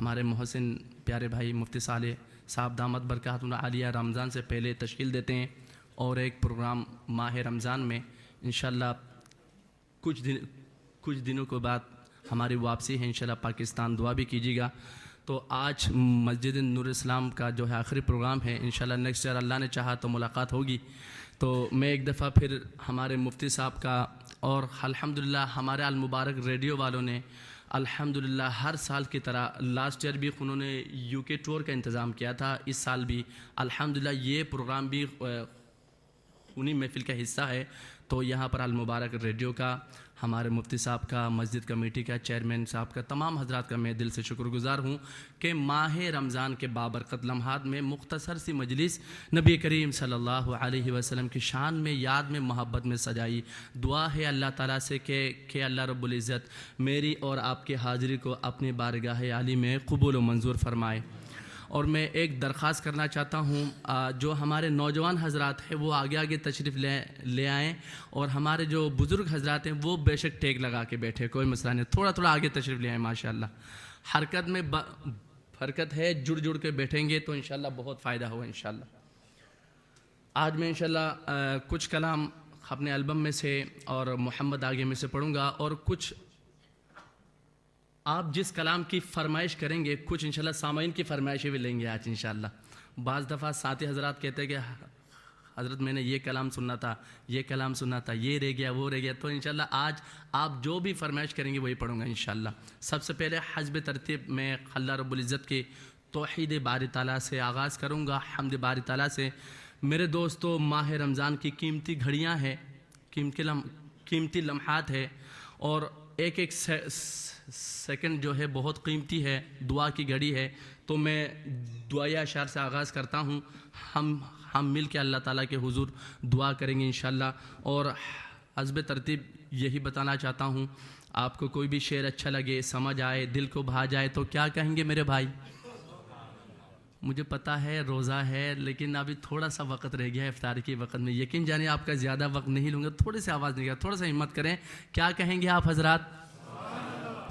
ہمارے محسن پیارے بھائی مفتی صالح صاحب دامت برکاتہ عالیہ رمضان سے پہلے تشکیل دیتے ہیں، اور ایک پروگرام ماہ رمضان میں انشاءاللہ کچھ دنوں کے بعد ہماری واپسی ہے انشاءاللہ پاکستان، دعا بھی کیجیے گا۔ تو آج مسجد نور اسلام کا جو ہے آخری پروگرام ہے، انشاءاللہ نیکسٹ ایئر اللہ نے چاہا تو ملاقات ہوگی۔ تو میں ایک دفعہ پھر ہمارے مفتی صاحب کا اور الحمدللہ ہمارے المبارک ریڈیو والوں نے الحمدللہ ہر سال کی طرح لاسٹ ایئر بھی انہوں نے یو کے ٹور کا انتظام کیا تھا، اس سال بھی الحمدللہ یہ پروگرام بھی انہی محفل کا حصہ ہے۔ تو یہاں پر المبارک ریڈیو کا، ہمارے مفتی صاحب کا، مسجد کمیٹی کا، چیئرمین صاحب کا، تمام حضرات کا میں دل سے شکر گزار ہوں کہ ماہ رمضان کے بابرکت لمحات میں مختصر سی مجلس نبی کریم صلی اللہ علیہ وسلم کی شان میں، یاد میں، محبت میں سجائی۔ دعا ہے اللہ تعالیٰ سے کہ اللہ رب العزت میری اور آپ کی حاضری کو اپنی بارگاہ عالی میں قبول و منظور فرمائے۔ اور میں ایک درخواست کرنا چاہتا ہوں، جو ہمارے نوجوان حضرات ہیں وہ آگے آگے تشریف لے آئیں، اور ہمارے جو بزرگ حضرات ہیں وہ بے شک ٹیک لگا کے بیٹھے، کوئی مسئلہ نہیں، تھوڑا آگے تشریف لے آئیں۔ ماشاءاللہ حرکت میں برکت ہے، جڑ کے بیٹھیں گے تو انشاءاللہ بہت فائدہ ہوگا انشاءاللہ۔ آج میں انشاءاللہ کچھ کلام اپنے البم میں سے اور محمد آگے میں سے پڑھوں گا، اور کچھ آپ جس کلام کی فرمائش کریں گے، کچھ انشاءاللہ سامعین کی فرمائشیں بھی لیں گے آج انشاءاللہ۔ بعض دفعہ ساتھی حضرات کہتے ہیں کہ حضرت میں نے یہ کلام سننا تھا، یہ کلام سننا تھا، یہ رہ گیا، وہ رہ گیا، تو انشاءاللہ آج آپ جو بھی فرمائش کریں گے وہی پڑھوں گا انشاءاللہ۔ سب سے پہلے حسب ترتیب میں اللہ رب العزت کے توحید باری تعالیٰ سے آغاز کروں گا، حمد باری تعالیٰ سے۔ میرے دوستو، ماہ رمضان کی قیمتی گھڑیاں ہیں، قیمتی لمحات ہے، اور ایک سیکنڈ جو ہے بہت قیمتی ہے، دعا کی گھڑی ہے۔ تو میں دعائے اشعار سے آغاز کرتا ہوں، ہم مل کے اللہ تعالیٰ کے حضور دعا کریں گے انشاءاللہ۔ اور حسب ترتیب یہی بتانا چاہتا ہوں، آپ کو کوئی بھی شعر اچھا لگے، سمجھ آئے، دل کو بھا جائے تو کیا کہیں گے میرے بھائی؟ مجھے پتہ ہے روزہ ہے، لیکن ابھی تھوڑا سا وقت رہ گیا ہے افطار کے وقت میں، یقین جانیں آپ کا زیادہ وقت نہیں لوں گا، تھوڑے سے آواز نہیں گا، تھوڑا سا ہمت کریں۔ کیا کہیں گے آپ حضرات؟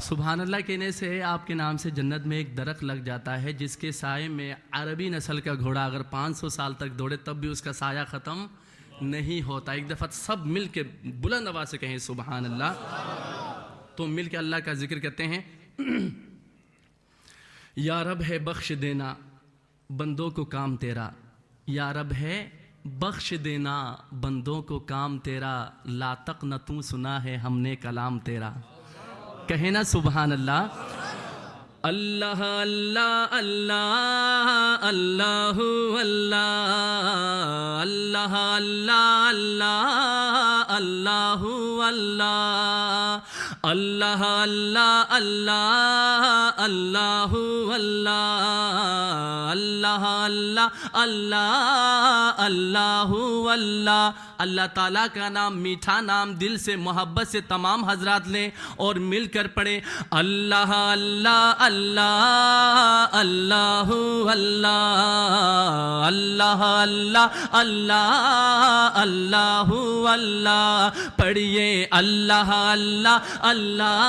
سبحان اللہ کہنے سے آپ کے نام سے جنت میں ایک درخت لگ جاتا ہے، جس کے سائے میں عربی نسل کا گھوڑا اگر 500 سال تک دوڑے تب بھی اس کا سایہ ختم نہیں ہوتا۔ ایک دفعہ سب مل کے بلند آواز سے کہیں سبحان اللہ۔ تو مل کے اللہ کا ذکر کرتے ہیں۔ یا رب ہے بخش دینا بندوں کو کام تیرا، یا رب ہے بخش دینا بندوں کو کام تیرا، لا تقنطوا سنا ہے ہم نے کلام تیرا۔ کہیں نا سبحان اللہ۔ اللہ اللہ اللہ اللہ اللہ اللہ اللہ اللہ اللہ اللہ اللہ اللہ اللہ اللہ اللہ اللہ اللہ اللہ۔ اللہ تعالیٰ کا نام میٹھا نام، دل سے محبت سے تمام حضرات لیں اور مل کر پڑھیں، اللہ اللہ اللہ اللہ اللہ اللہ اللہ اللہ اللہ اللہ۔ پڑھیے اللہ اللہ اللہ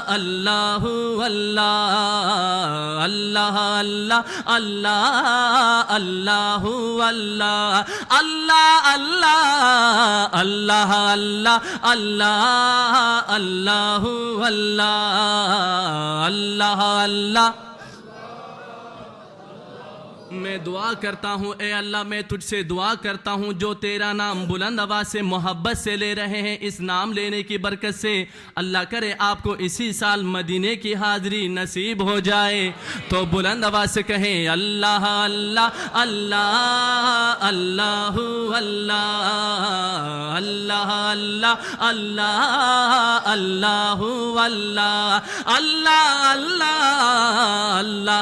اللہ اللہ اللہ اللہ اللہ اللہ اللہ اللہ اللہ اللہ اللہ اللہ اللہ اللہ اللہ اللہ۔ میں دعا کرتا ہوں اے اللہ، میں تجھ سے دعا کرتا ہوں جو تیرا نام بلند آواز سے محبت سے لے رہے ہیں، اس نام لینے کی برکت سے اللہ کرے آپ کو اسی سال مدینے کی حاضری نصیب ہو جائے۔ تو بلند آواز سے کہیں اللہ اللہ اللہ اللہ اللہ اللہ اللہ اللہ اللہ اللہ اللہ اللہ اللہ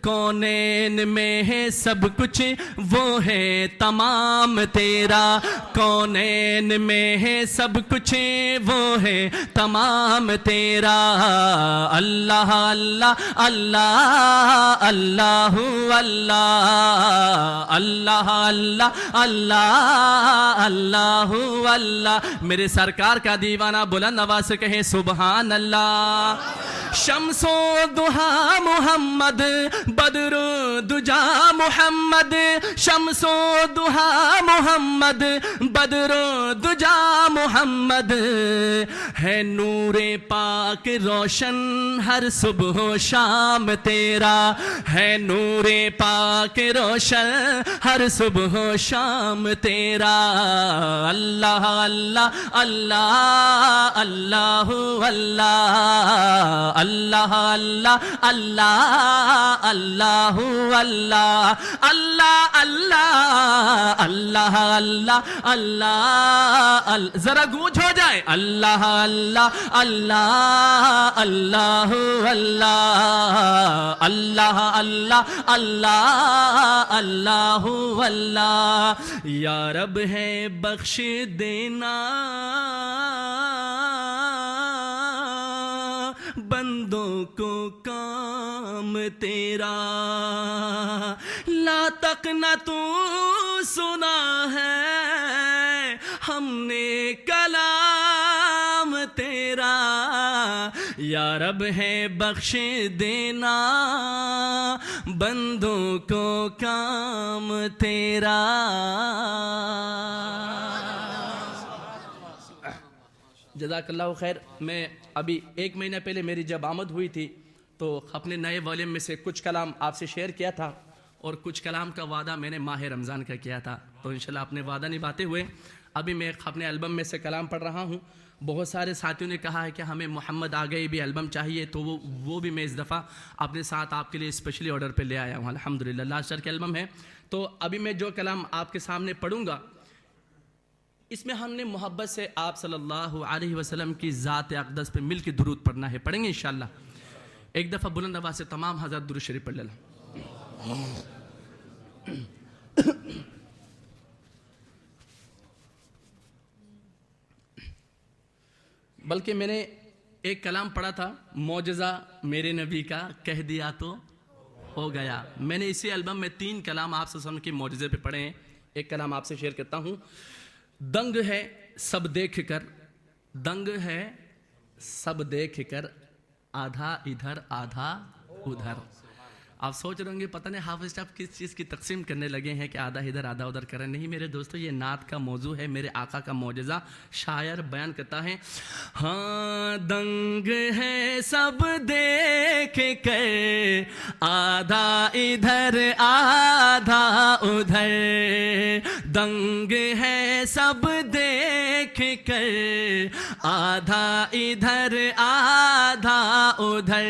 کونین میں ہے سب کچھ وہ ہے تمام تیرا، کونین میں ہے سب کچھ وہ ہے تمام تیرا، اللہ اللہ اللہ اللہ اللہ اللہ اللہ اللہ اللہ اللہ۔ میرے سرکار کا دیوانہ بلند آواز سے کہے سبحان اللہ۔ شمس و ضحیٰ محمد، بدر و دجا محمد، شمس و ضحیٰ محمد، بدر و دجا محمد، ہے نور پاک روشن ہر صبح و شام تیرا، ہے نور پاک روشن ہر صبح و شام تیرا، اللہ اللہ اللہ اللہ اللہ اللہ اللہ اللہ اللہ اللہ اللہ اللہ اللہ اللہ اللہ، ذرا گونج ہو جائے، اللہ اللہ اللہ اللہ اللہ اللہ اللہ اللہ اللہ اللہ۔ یا رب ہے بخش دینا بندوں کو کام تیرا، لا تقنطوا سنا ہے ہم نے کلام تیرا، یا رب ہے بخش دینا بندوں کو کام تیرا۔ جزاک اللہ خیر۔ میں ابھی 1 مہینہ پہلے میری جب آمد ہوئی تھی تو اپنے نئے والیم میں سے کچھ کلام آپ سے شیئر کیا تھا، اور کچھ کلام کا وعدہ میں نے ماہ رمضان کا کیا تھا، تو انشاءاللہ اپنے وعدہ نبھاتے ہوئے ابھی میں اپنے البم میں سے کلام پڑھ رہا ہوں۔ بہت سارے ساتھیوں نے کہا ہے کہ ہمیں محمد آگئی بھی البم چاہیے، تو وہ بھی میں اس دفعہ اپنے ساتھ آپ کے لیے اسپیشلی آرڈر پہ لے آیا ہوں الحمدللہ۔ لاسٹ شر کے البم ہے، تو ابھی میں جو کلام آپ کے سامنے پڑھوں گا اس میں ہم نے محبت سے آپ صلی اللہ علیہ وسلم کی ذات اقدس پہ مل کے درود پڑھنا ہے، پڑھیں گے انشاءاللہ۔ ایک دفعہ بلند آواز سے تمام حضرات درود شریف پڑھ لینا۔ بلکہ میں نے ایک کلام پڑھا تھا، معجزہ میرے نبی کا کہہ دیا تو ہو گیا۔ میں نے اسی البم میں 3 کلام آپ سے سن کے معجزے پہ پڑھے ہیں، ایک کلام آپ سے شیئر کرتا ہوں۔ دنگ ہے سب دیکھ کر، دنگ ہے سب دیکھ کر، آدھا ادھر آدھا ادھر۔ آپ سوچ رہے ہوں گے پتہ نہیں حافظ صاحب کس چیز کی تقسیم کرنے لگے ہیں کہ آدھا ادھر آدھا ادھر کریں۔ نہیں میرے دوستو، یہ نعت کا موضوع ہے، میرے آقا کا معجزہ شاعر بیان کرتا ہے۔ ہاں دنگ ہے سب دیکھ کر، آدھا ادھر آدھا ادھر، دنگ ہے سب دیکھ کر، آدھا ادھر آدھا ادھر،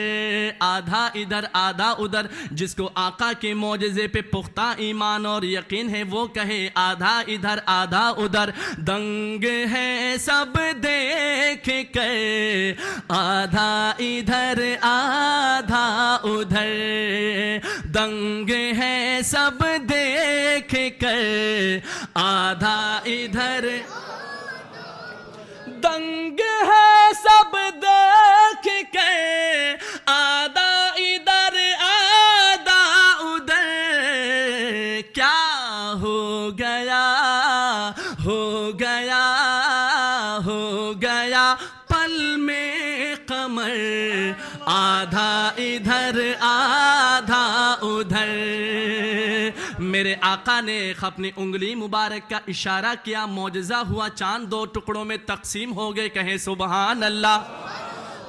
آدھا ادھر آدھا ادھر۔ جس کو آقا کے معجزے پہ پختہ ایمان اور یقین ہے وہ کہے آدھا ادھر آدھا ادھر۔ دنگ ہے سب دیکھ کر، آدھا ادھر آدھا ادھر، دنگ ہے سب دیکھ کر، آدھا ادھر، دنگ ہے سب دیکھ کر، آدھا ادھر آدھا ادھر۔ کیا ہو گیا ہو گیا ہو گیا پل میں قمر، آدھا ادھر آدھا ادھر۔ میرے آقا نے اپنی انگلی مبارک کا اشارہ کیا، معجزہ ہوا، چاند 2 ٹکڑوں میں تقسیم ہو گئے، کہیں سبحان اللہ۔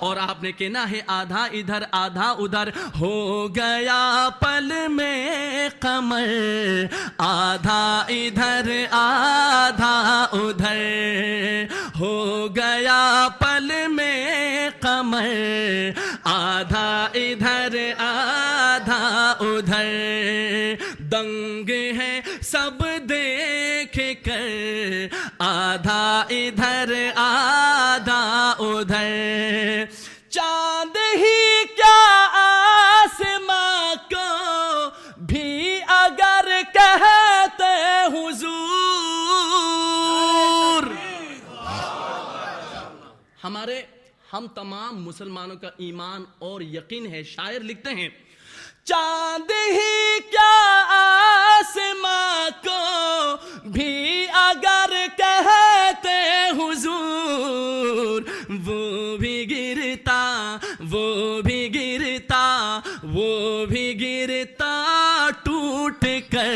اور آپ نے کہنا ہے آدھا ادھر آدھا ادھر، ہو گیا پل میں قمر، آدھا ادھر آدھا ادھر، ہو گیا پل میں قمر، آدھا ادھر آدھا ادھر۔ دنگ ہے سب دیکھ کر، آدھا ادھر آدھا ادھر۔ چاند ہی کیا آسماں کو ہم تمام مسلمانوں کا ایمان اور یقین ہے. شاعر لکھتے ہیں چاند ہی کیا آسماں کو بھی اگر کہتے حضور وہ بھی گرتا وہ بھی گرتا وہ بھی گرتا ٹوٹ کر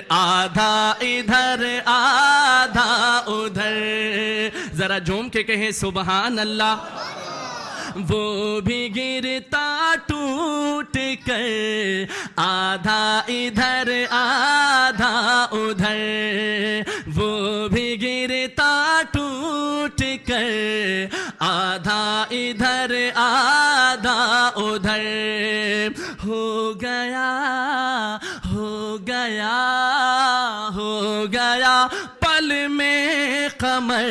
آدھا ادھر آدھا ادھر. ذرا جھوم کے کہیں سبحان اللہ. وہ بھی گرتا ٹوٹ کر آدھا ادھر آدھا ادھر. وہ بھی گرتا ٹوٹ کر آدھا ادھر آدھا ادھر. ہو گیا ہو گیا ہو گیا پل میں قمر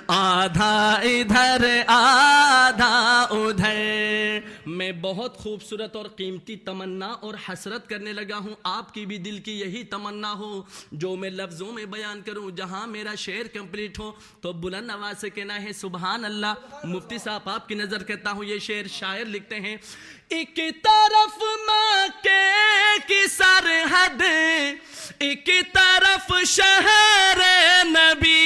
آدھا ادھر آدھا ادھر. میں بہت خوبصورت اور قیمتی تمنا اور حسرت کرنے لگا ہوں. آپ کی بھی دل کی یہی تمنا ہو جو میں لفظوں میں بیان کروں. جہاں میرا شعر کمپلیٹ ہو تو بلند آواز سے کہنا ہے سبحان اللہ. مفتی صاحب آپ کی نظر کرتا ہوں یہ شعر. شاعر لکھتے ہیں ایک طرف مکے کی سرحد ایک طرف شہر نبی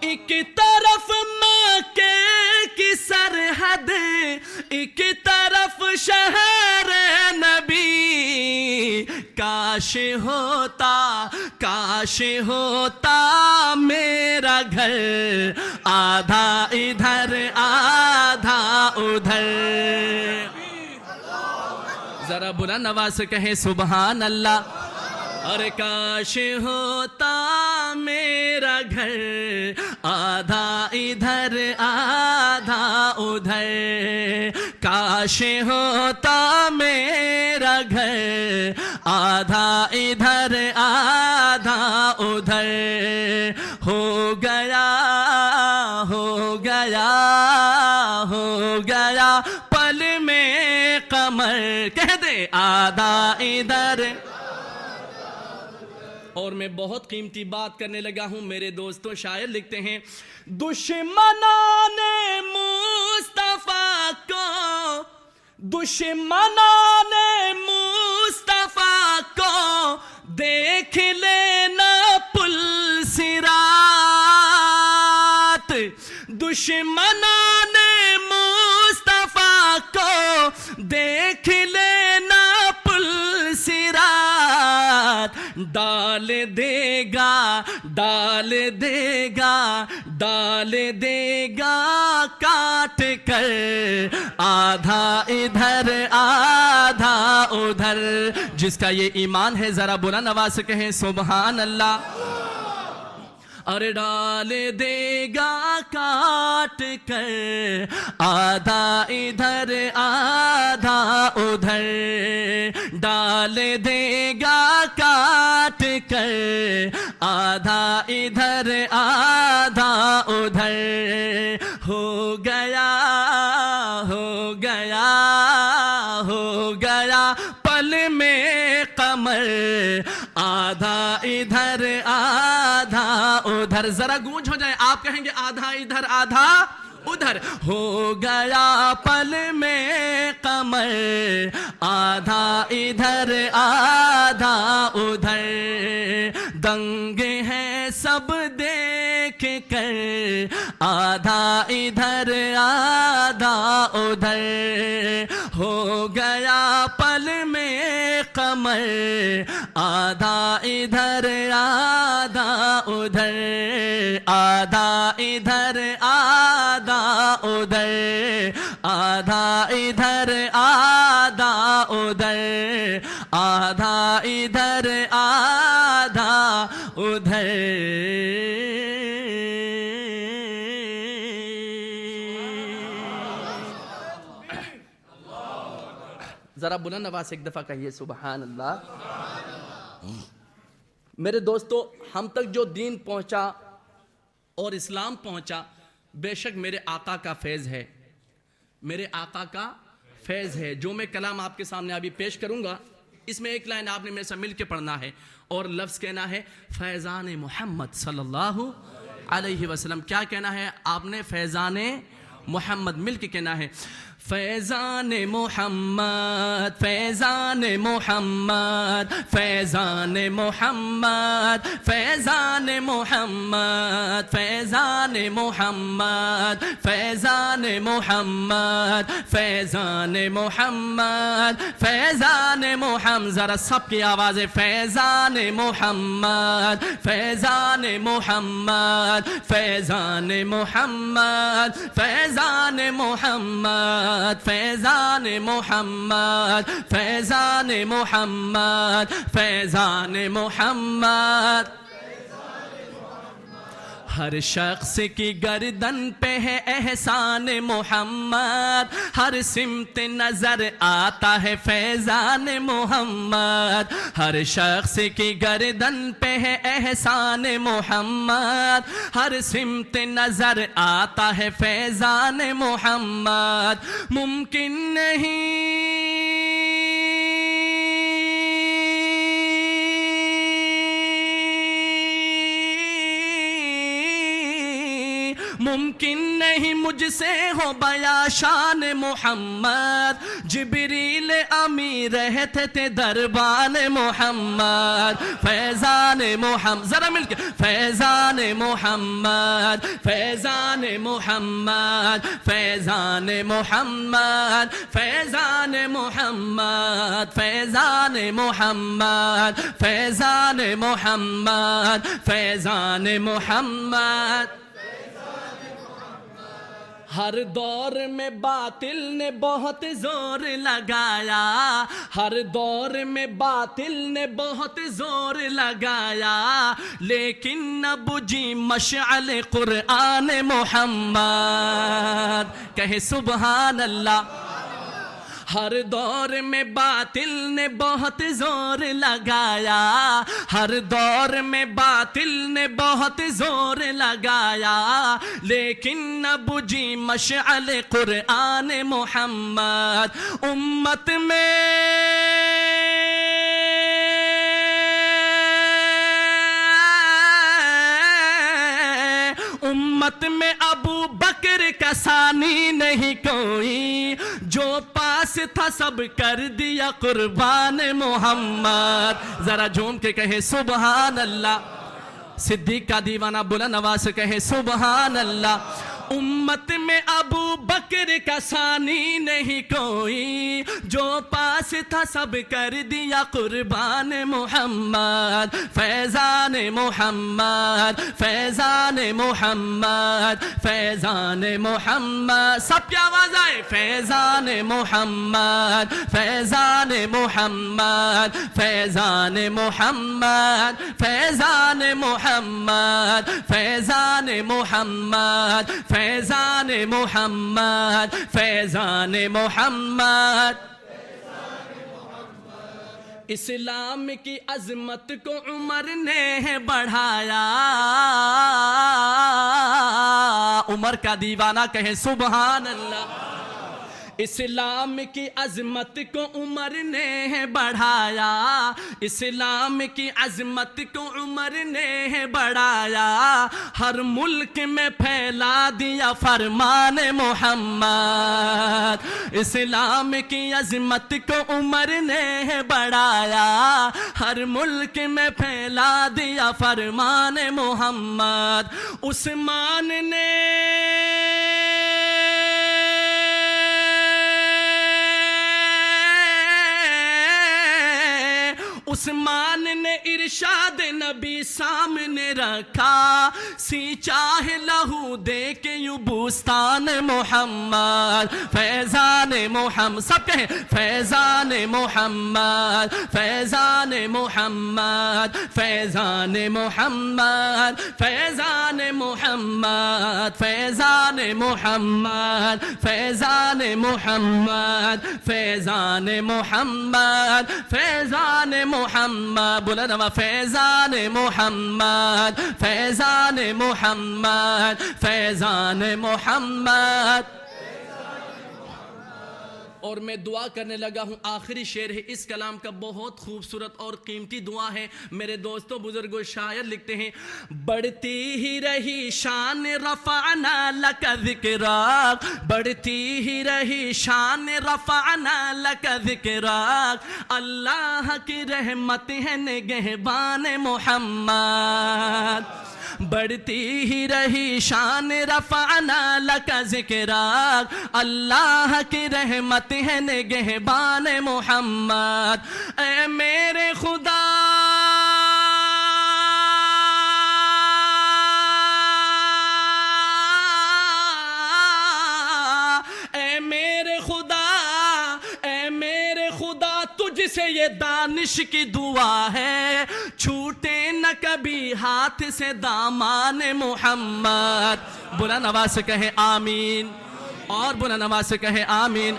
ایک طرف مکے کی سرحد ایک طرف شہر نبی. کاش ہوتا میرا گھر آدھا ادھر آدھا ادھر. ذرا بلند آواز سے کہیں سبحان اللہ. اور کاش ہوتا میرا گھر آدھا ادھر آدھا ادھر. کاش ہوتا میرا گھر آدھا ادھر آدھا ادھر. ہو گیا ہو گیا ہو گیا پل میں قمر. کہہ دے آدھا ادھر. اور میں بہت قیمتی بات کرنے لگا ہوں میرے دوستوں. شاعر لکھتے ہیں دشمنان مصطفیٰ کو دشمنان مصطفیٰ کو دیکھ لینا پل صراط. دشمنان مصطفیٰ کو دیکھ لینا پل صراط. ڈال دے گا ڈال دے گا ڈال دے گا کاٹ کر آدھا ادھر آدھا ادھر. جس کا یہ ایمان ہے ذرا بلند آواز سے کہیں سبحان اللہ. ارے ڈال دے گا کاٹ کر آدھا ادھر آدھا ادھر. ڈال دے گا کاٹ کر آدھا ادھر آدھا ادھر. ہو گیا ہو گیا ہو گیا پل میں قمر آدھا ادھر آدھا ادھر. ذرا گونج ہو جائے. آپ کہیں گے آدھا ادھر آدھا ادھر. ہو گیا پل میں قمر آدھا ادھر آدھا ادھر. دنگ ہیں سب دیکھ کر آدھا ادھر آدھا ادھر. ہو گیا پل میں قمر آدھا ادھر آدھا ادھر. آدھا ادھر آدھا ادھر آدھا ادھر آدھا ادھر آدھا ادھر آدھا ادھر. ذرا بلند آواز سے ایک دفعہ کہیے سبحان اللہ. میرے دوستو ہم تک جو دین پہنچا اور اسلام پہنچا بے شک میرے آقا کا فیض ہے. میرے آقا کا فیض ہے. جو میں کلام آپ کے سامنے ابھی پیش کروں گا اس میں ایک لائن آپ نے میرے سے مل کے پڑھنا ہے اور لفظ کہنا ہے فیضان محمد صلی اللہ علیہ وسلم. کیا کہنا ہے آپ نے؟ فیضان محمد. مل کے کہنا ہے فیضان محمد، فیضان محمد، فیضان محمد، فیضان محمد، فیضان محمد، فیضان محمد، فیضان محمد، فیضان محمد. ذرا سب کی آوازیں. فیضان محمد، فیضان محمد، فیضان محمد، فیضان محمد، فیضان محمد، فیضان محمد، فیضان محمد. ہر شخص کی گردن پہ ہے احسان محمد، ہر سمت نظر آتا ہے فیضان محمد. ہر شخص کی گردن پہ ہے احسان محمد، ہر سمت نظر آتا ہے فیضان محمد. ممکن نہیں ممکن نہیں مجھ سے ہو بیاں شان محمد. جبریل امی رہتے تھے دربان محمد. فیضان محمد. ذرا مل کے. فیضان محمد، فیضان محمد، فیضان محمد، فیضان محمد، فیضان محمد، فیضان محمد، فیضان محمد. ہر دور میں باطل نے بہت زور لگایا، ہر دور میں باطل نے بہت زور لگایا، لیکن نہ بجھی مشعل قرآن محمد. کہے سبحان اللہ. ہر دور میں باطل نے بہت زور لگایا، ہر دور میں باطل نے بہت زور لگایا، لیکن نہ بجھی مشعل قرآن محمد. امت میں ابو بکر کا ثانی نہیں کوئی، جو پاس تھا سب کر دیا قربان محمد. ذرا جھوم کے کہے سبحان اللہ. صدیق کا دیوانہ بلند آواز سے کہے سبحان اللہ. امت میں ابو بکر کا ثانی نہیں کوئی، جو پاس تھا سب کر دیا قربان محمد. فیضان محمد، فیضان محمد، فیضان محمد. سب کی آواز آئے. فیضان محمد، فیضان محمد، فیضان محمد، فیضان محمد، فیضان محمد، فیضان محمد، فیضان محمد. اسلام کی عظمت کو عمر نے بڑھایا. عمر کا دیوانہ کہے سبحان اللہ. اسلام کی عظمت کو عمر نے بڑھایا، اسلام کی عظمت کو عمر نے بڑھایا، ہر ملک میں پھیلا دیا فرمان محمد. اسلام کی عظمت کو عمر نے بڑھایا، ہر ملک میں پھیلا دیا فرمان محمد. عثمان نے عثمان نے ارشاد نبی سامنے رکھا، سی چاہے لہو دے کے یوں بوستان محمد. فیضان محمد. سب کہیں فیضان محمد، فیضان محمد، فیضان محمد، فیضان محمد، فیضان محمد، فیضان محمد، فیضان محمد، فیضان محمد. بلند فیضان محمد، فیضان محمد، فیضان محمد. اور میں دعا کرنے لگا ہوں. آخری شعر ہے اس کلام کا, بہت خوبصورت اور قیمتی دعا ہے. میرے دوستوں بزرگوں شاعر لکھتے ہیں, بڑھتی ہی رہی شان رفعنا لک ذکراک, بڑھتی ہی رہی شان رفعنا لک ذکراک, اللہ کی رحمت ہے نگہبان محمد. بڑھتی ہی رہی شان رفعنا لک ذکراک, اللہ کی رحمت ہے نگہبان محمد. اے میرے خدا تجھ سے یہ دانش کی دعا ہے, چھوٹے نہ کبھی ہاتھ سے دامان محمد. بلند آواز سے کہیں آمین, اور بلند آواز سے کہیں آمین.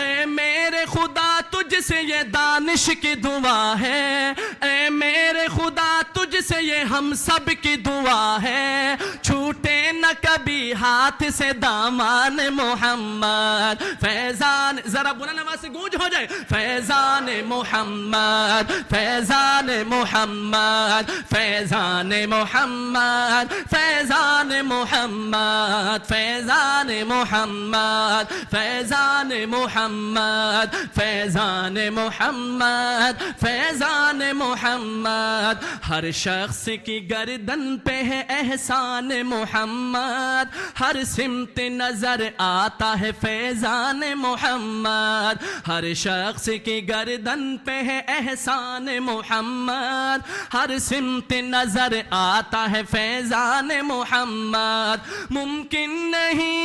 اے میرے خدا تجھ سے یہ دانش کی دعا ہے, اے میرے خدا تجھ سے یہ ہم سب کی دعا ہے, چھوٹے نہ کبھی ہاتھ سے دامان محمد. فیضان, ذرا بلند آواز سے گونج ہو جائے, فیضان محمد, فیضان محمد, فیضان محمد, فیضان محمد, فیضان محمد, فیضان محمد, فیضان محمد, فیضان محمد. ہر شخص کی گردن پہ ہے احسان محمد, ہر سمت نظر آتا ہے فیضان محمد. ہر شخص کی گردن پہ ہے احسان محمد, ہر سمت نظر آتا ہے فیضان محمد. ممکن نہیں,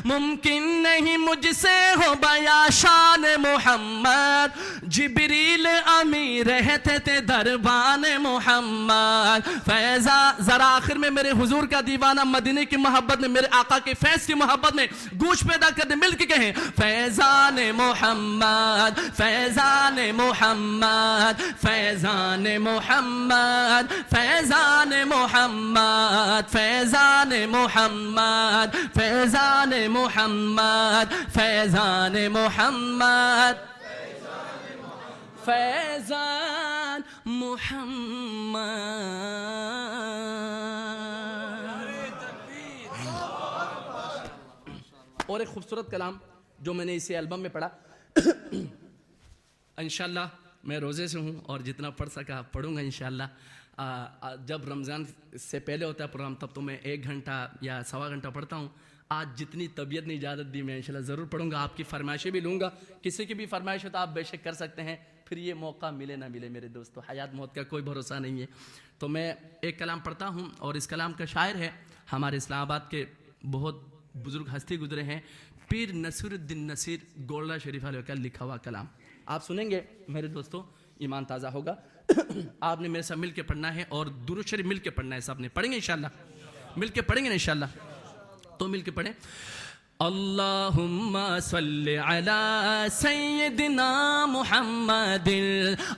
ممکن نہیں مجھ سے ہو بیاں شان محمد, جبریل امی رہتے تھے دربان محمد. فیضان, ذرا آخر میں میرے حضور کا دیوانہ مدینے کی محبت میں, میرے آقا کے فیض کی محبت میں گوش پیدا کر دے, مل کے کہیں فیضان محمد, فیضان محمد, فیضان محمد, فیضان محمد, فیضان محمد, فیضان محمد, فیضان محمد, فیضان محمد. اور ایک خوبصورت کلام جو میں نے اسی البم میں پڑھا, انشاءاللہ میں روزے سے ہوں اور جتنا پڑھ سکا پڑھوں گا انشاءاللہ. جب رمضان سے پہلے ہوتا ہے پروگرام تب تو میں 1 گھنٹہ یا سوا گھنٹہ پڑھتا ہوں. آج جتنی طبیعت نے اجازت دی میں انشاءاللہ ضرور پڑھوں گا. آپ کی فرمائشیں بھی لوں گا, کسی کی بھی فرمائش ہو تو آپ بے شک کر سکتے ہیں, پھر یہ موقع ملے نہ ملے میرے دوستو, حیات موت کا کوئی بھروسہ نہیں ہے. تو میں ایک کلام پڑھتا ہوں, اور اس کلام کا شاعر ہے ہمارے اسلام آباد کے بہت بزرگ ہستی گزرے ہیں, پیر نصیر الدین نصیر گولڑا شریف علیہ کا لکھا ہوا کلام آپ سنیں گے میرے دوستو, ایمان تازہ ہوگا. آپ نے میرے ساتھ مل کے پڑھنا ہے, اور درود شریف مل کے پڑھنا ہے. سب نے پڑھیں گے انشاءاللہ, مل کے پڑھیں گے انشاءاللہ, تو مل کے پڑھیں. اللہم صلی علی سیدنا محمد,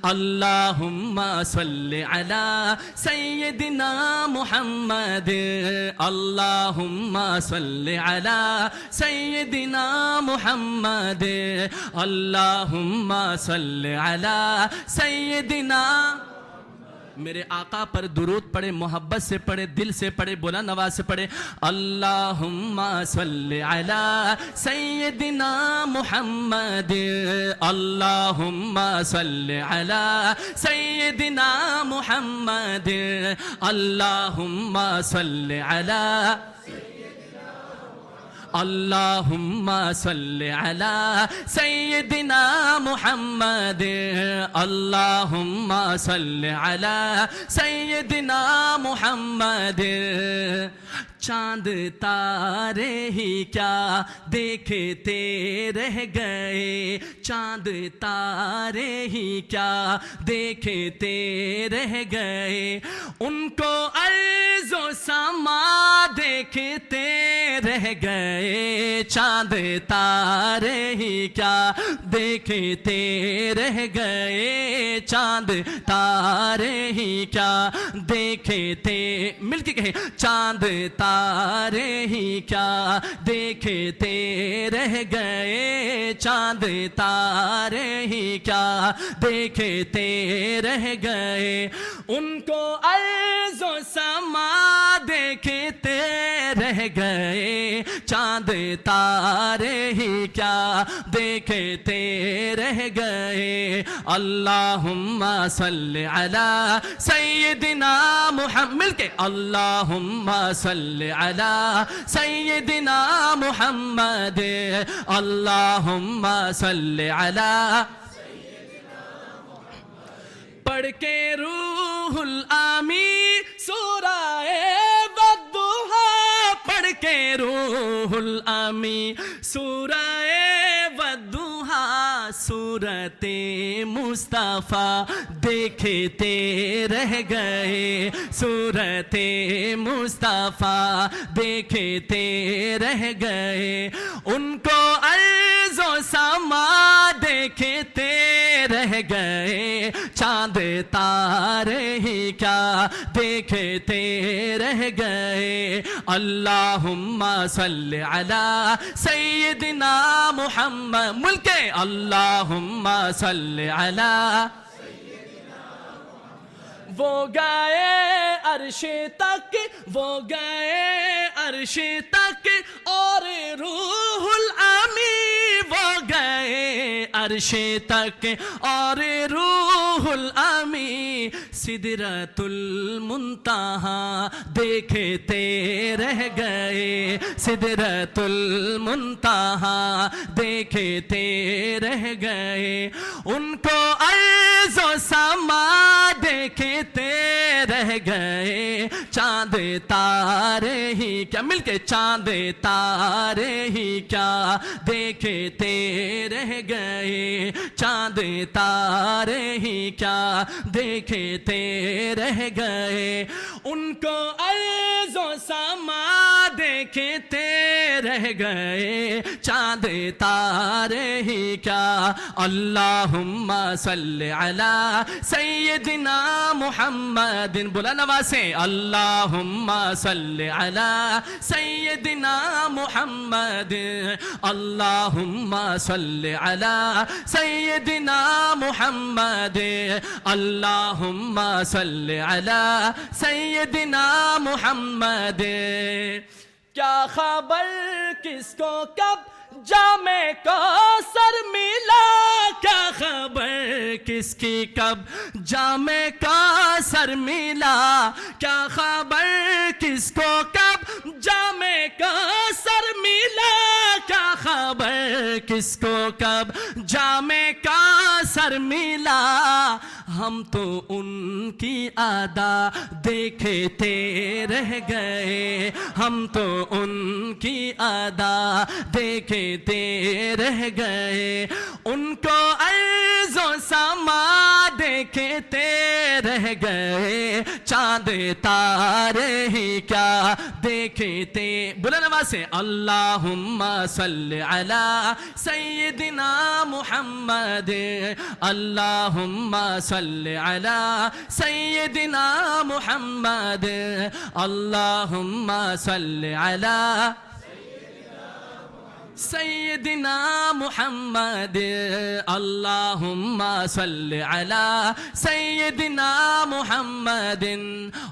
اللہم صلی علی سیدنا محمد, اللہم صلی علی سیدنا محمد, اللہم صلی علی سیدنا. میرے آقا پر درود پڑھے, محبت سے پڑھے, دل سے پڑھے, بلند آواز سے پڑھے. اللہم صلی علی سیدنا محمد, اللہم صلی علی سیدنا محمد, اللہم صلی علی, اللہم صلی علی سیدنا محمد, اللہم صلی علی سیدنا محمد. چاند تارے ہی کیا دیکھتے رہ گئے, چاند تارے ہی کیا دیکھتے رہ گئے, ان کو ارض و سما دیکھتے رہ گئے, چاند تارے ہی کیا دیکھتے رہ گئے, چاند تارے ہی کیا دیکھتے, مل کے کہیں چاند تارے تارے ہی کیا دیکھتے رہ گئے، چاند تارے ہی کیا دیکھتے رہ گئے، ان کو ارض و سما دیکھتے رہ گئے، چاند تارے ہی کیا دیکھتے رہ گئے۔ اللہم صلی علی سیدنا محمد، مل کے اللہم صلی علی سیدنا محمد، اللہم صلی علی، پڑھ کے روح الامین سورہ والضحیٰ، پڑھ کے روح الامین سورہ والضحیٰ، سورت مصطفیٰ دیکھتے رہ گئے، سورت مصطفیٰ دیکھتے رہ گئے، ان کو ارض و سما دیکھتے رہ گئے، چاند تارے ہی کیا دیکھتے رہ گئے۔ اللہم صلی علی سیدنا محمد، ملک اللہم صلی علی، وہ گئے عرش تک، وہ گئے عرش تک، اور روح الامین وہ گئے عرش تک، اور روح الامین سدرۃ المنتہا دیکھتے رہ گئے، سدرۃ المنتہا دیکھتے رہ گئے، ان کو ارض و سما دیکھتے رہ گئے، چاند تارے ہی کیا، مل کے چاند تارے ہی کیا دیکھتے رہ گئے، چاند تارے ہی کیا دیکھتے رہ گئے، ان کو ارض و سما دیکھتے رہ گئے، چاند تارے ہی کیا۔ اللہم صلی علی سیدنا محمد، بلا نواسے، اللہم صلی علی سیدنا محمد، اللہم صلی علی سیدنا محمد، اللہم صلی علی سیدنا محمد۔ کیا خبر کس کو کب جام کوثر ملا، کیا خبر کس کی کب جام کوثر ملا، کیا خبر کس کو کب جام کوثر ملا، کیا خبر کس کو کب جام کوثر ملا، ہم تو ان کی ادا دیکھتے رہ گئے، ہم تو ان کی ادا دیکھتے رہ گئے، ان کو ارض و سما دیکھتے رہ گئے، چاند تارے ہی کیا دیکھتے، بلند آواز سے اللہم صلی علی سیدنا محمد، اللہم صلی علی سیدنا محمد، اللہم صلی علی سیدنا محمد، اللہم صلی علی سیدنا محمد۔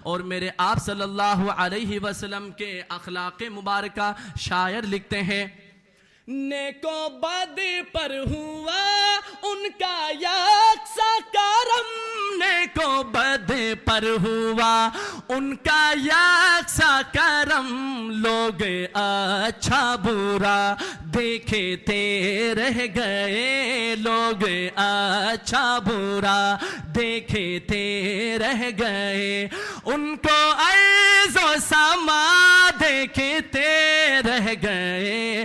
اور میرے آپ صلی اللہ علیہ وسلم کے اخلاق مبارکہ شاعر لکھتے ہیں، نیک و بد پر ہوا ان کا یکساں کرم، نیک و بد پر ہوا ان کا یکساں کرم، لوگ اچھا برا دیکھتے رہ گئے، لوگ اچھا برا دیکھتے رہ گئے، ان کو ارض و سما دیکھتے رہ گئے،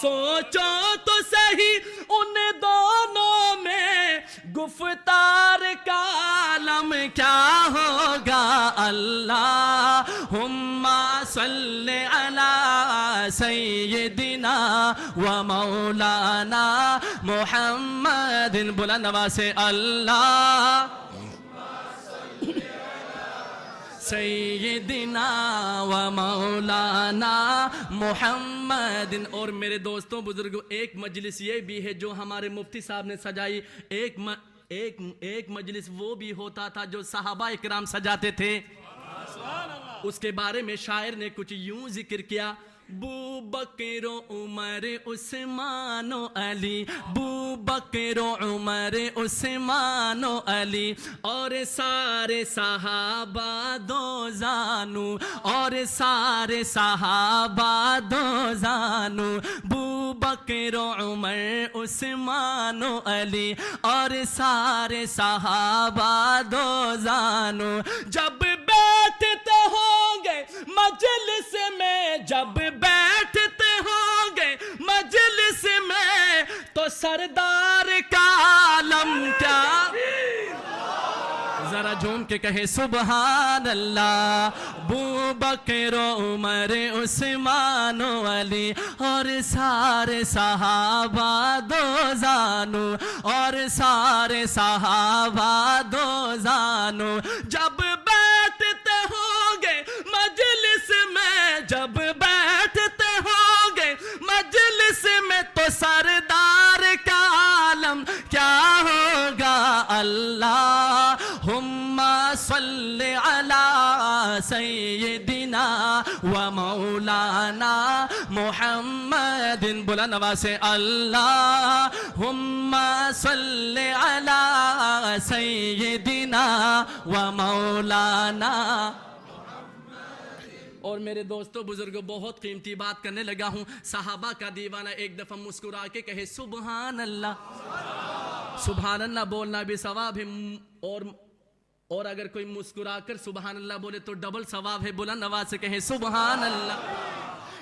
سوچو تو صحیح ان دونوں میں گفتار کا عالم کیا ہوگا اللہم صلی علی سیدنا و مولانا محمد بلند آواز سے اللہ سیدنا و مولانا محمد. اور میرے دوستوں بزرگوں ایک مجلس یہ بھی ہے جو ہمارے مفتی صاحب نے سجائی. ایک مجلس وہ بھی ہوتا تھا جو صحابہ اکرام سجاتے تھے. اس کے بارے میں شاعر نے کچھ یوں ذکر کیا: بو بکر و عمر عثمان و علی، بو بکر و عمر عثمان و علی، اور سارے صحابہ دو زانو، اور سارے صحابہ دو زانو. بو بکر و عمر عثمان و علی اور سارے صحابہ دو زانو. جب بیٹھتے ہوں گے مجلس میں، جب بیٹھتے ہوں گے مجلس میں، تو سردار کا عالم کیا، ذرا جھوم کے کہے سبحان اللہ. بو بکر و عمر عثمان و علی اور سارے صحابہ دو زانو، اور سارے صحابہ دو زانو. جب بیٹھتے ہوں گے مجلس میں، جب بیٹھتے ہوں گے مجلس میں، تو سردار کا عالم کیا ہوگا اللہم صلی علی سیدنا و مولانا محمد. بلند آواز سے اللہم صلی علی سیدنا و مولانا. اور میرے دوستوں بزرگوں بہت قیمتی بات کرنے لگا ہوں. صحابہ کا دیوانہ ایک دفعہ مسکرا کے کہے سبحان اللہ. سبحان اللہ بولنا بھی ثواب ہے، اور اگر کوئی مسکرا کر سبحان اللہ بولے تو ڈبل ثواب ہے. بلند آواز سے کہے سبحان اللہ.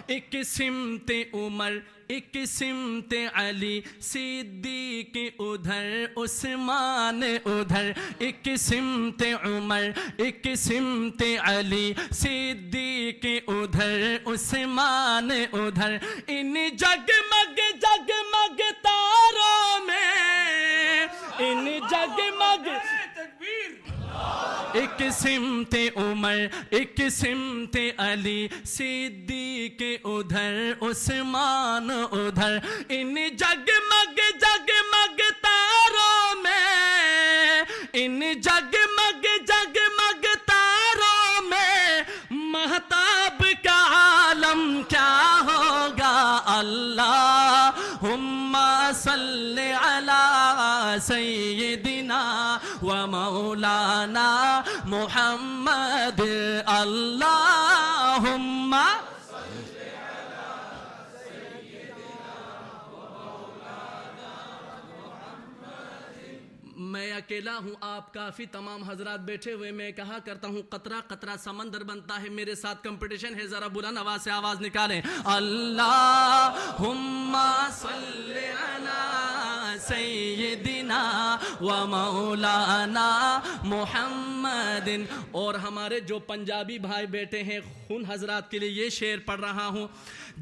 ایک سمت عمر، ایک سمت علی، صدیق ادھر عثمان ادھر. ایک سمت عمر، ایک سمت علی، صدیق ادھر عثمان ادھر. ان جگمگ جگمگ تاروں میں، ان جگمگ ایک سمت عمر، ایک سمت علی، صدیق ادھر عثمان ادھر. ان جگمگ جگمگ تاروں میں، ان جگمگ جگمگ تاروں میں، مہتاب کا عالم کیا ہوگا اللہم صلی علی سیدنا و مولانا محمد. اللہم میں اکیلا ہوں، آپ کافی تمام حضرات بیٹھے ہوئے. میں کہا کرتا ہوں قطرہ قطرہ سمندر بنتا ہے. میرے ساتھ کمپٹیشن ہے، ذرا بلند آواز سے آواز نکالیں. اللہم صلی علی سیدنا و مولانا محمد. اور ہمارے جو پنجابی بھائی بیٹھے ہیں ان حضرات کے لیے یہ شعر پڑھ رہا ہوں.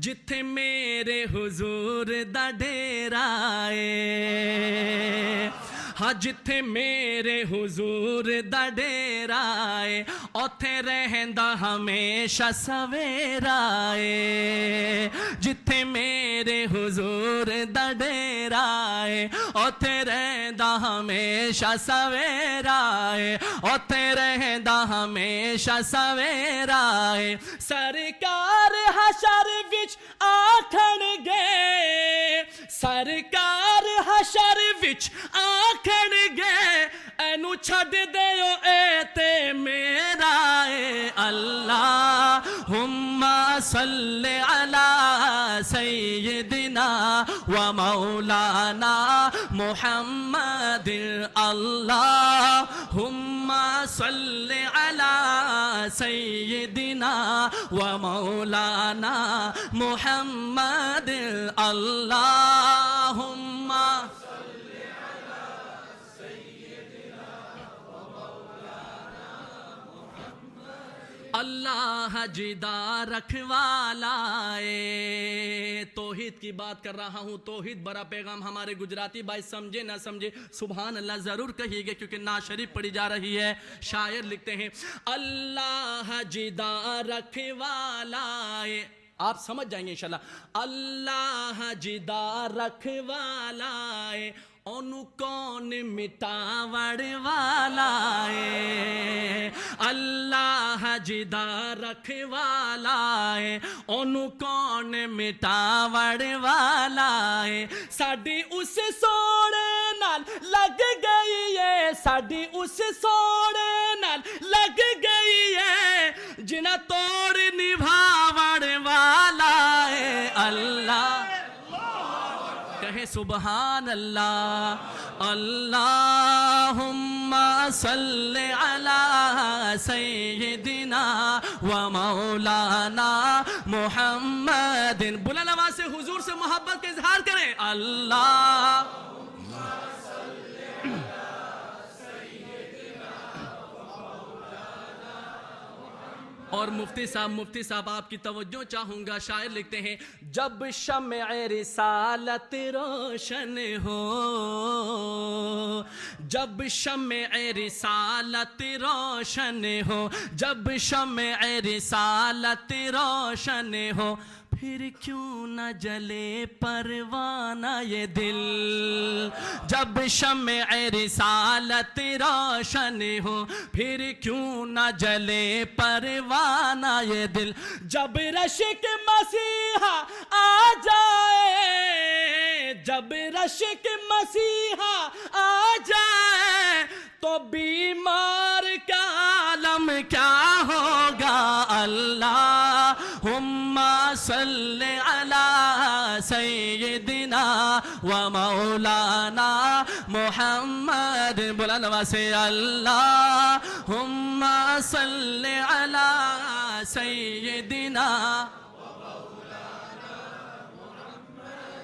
جتھے میرے حضور دا ڈیرا ہے، ہاں جتھے میرے حضور دا ڈیرا ہے، اوتھے رہندا ہمیشہ سویرا ہے. جتھے میرے حضور دا ڈیرا ہے، اوتھے رہندا ہمیشہ سویرا ہے، اوتھے رہندا ہمیشہ سویرا ہے. سرکار حشر وچ آکھن گے، سرکار حشر وچ آکھن گے، اینو چھڈ دیو اے تے میرا اے. اللہم صلی علی سیدنا و مولانا محمد. اللہم صلی علی سیدنا و مولانا محمد اللہم اللہ جدا رکھوالا توحید کی بات کر رہا ہوں. توحید بڑا پیغام. ہمارے گجراتی بھائی سمجھے نہ سمجھے سبحان اللہ ضرور کہیے گے کیونکہ نعت شریف پڑھی جا رہی ہے. شاعر لکھتے ہیں اللہ جدا رکھوالا. آپ سمجھ جائیں گے انشاءاللہ. اللہ جدا رکھوالا اونو کون مٹاوڑ والا ہے. اللہ جدا رکھوالا ہے اونو کون مٹاوڑ والا ہے. ساڈی اس سوڑے نال لگ گئی ہے, ساڈی اس سوڑے نال لگ گئی ہے جنہ توڑ نبھاوڑ والا ہے. اللہ کہے سبحان اللہ. اللہم صلی علی سیدنا و مولانا محمد. بلند آواز سے حضور سے محبت کا اظہار کریں. اللہ اور مفتی صاحب آپ کی توجہ چاہوں گا. شاعر لکھتے ہیں جب شمع رسالت روشن ہو, جب شمع رسالت روشن ہو, جب شمع رسالت روشن ہو, پھر کیوں نہ جلے پروانہ یہ دل. جب شمع رسالت روشن ہو, پھر کیوں نہ جلے پروانہ یہ دل. جب رشک مسیحا آ جائے, جب رشک مسیحا آ جائے تو بیمار کا عالم کیا ہوگا. اللہم صلی علی سیدنا و مولانا محمد. بلند آواز سے اللہم صلی علی سیدنا.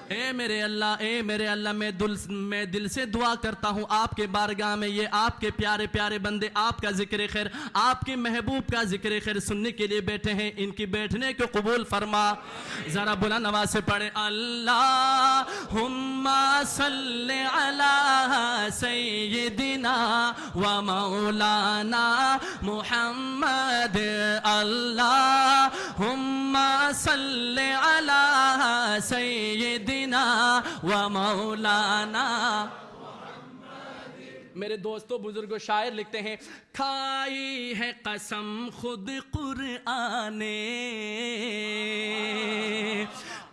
اے میرے اللہ میں دل سے دعا کرتا ہوں آپ کے بارگاہ میں, یہ آپ کے پیارے پیارے بندے آپ کا ذکر خیر, آپ کے محبوب کا ذکر خیر سننے کے لیے بیٹھے ہیں. ان کی بیٹھنے کو قبول فرما. ذرا بلند آواز سے پڑھیں اللہم صلی علی سیدنا و مولانا محمد. اللہم صلی علی سیدنا و مولانا. میرے دوستوں بزرگوں شاعر لکھتے ہیں کھائی ہے قسم خود قرآن نے,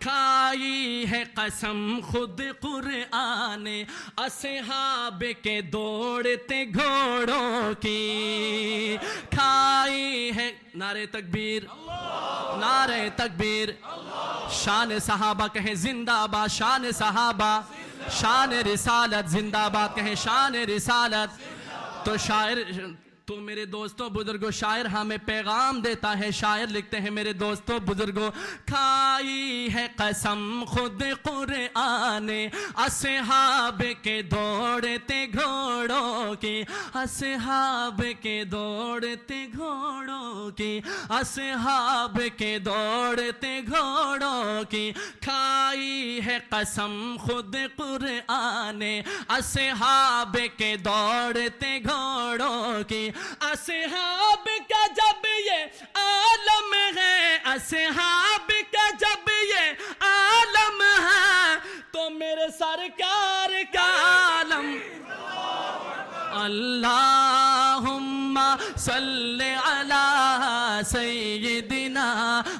کھائی ہے قسم خود قرآن نے, اصحاب کے دوڑتے گھوڑوں کی کھائی ہے. نعرہ تکبیر, نعرہ تکبیر. شان صحابہ کہیں زندہ باد, شان صحابہ, شان رسالت زندہ باد کہیں شان رسالت. تو شاعر تو میرے دوستوں بزرگوں شاعر ہمیں پیغام دیتا ہے. شاعر لکھتے ہیں میرے دوستوں بزرگوں کھائی ہے قسم خود قرآن نے, اصحاب کے دوڑتے گھوڑوں کی, اصحاب کے دوڑتے گھوڑوں کی, اصحاب کے دوڑتے گھوڑوں کی کھائی ہے قسم خود قرآن نے, اصحاب کے دوڑتے گھوڑوں کی. اصحاب کا جب یہ عالم ہے, اصحاب کا جب یہ عالم ہے تو میرے سرکار کا عالم. اللہم صلی علی سیدنا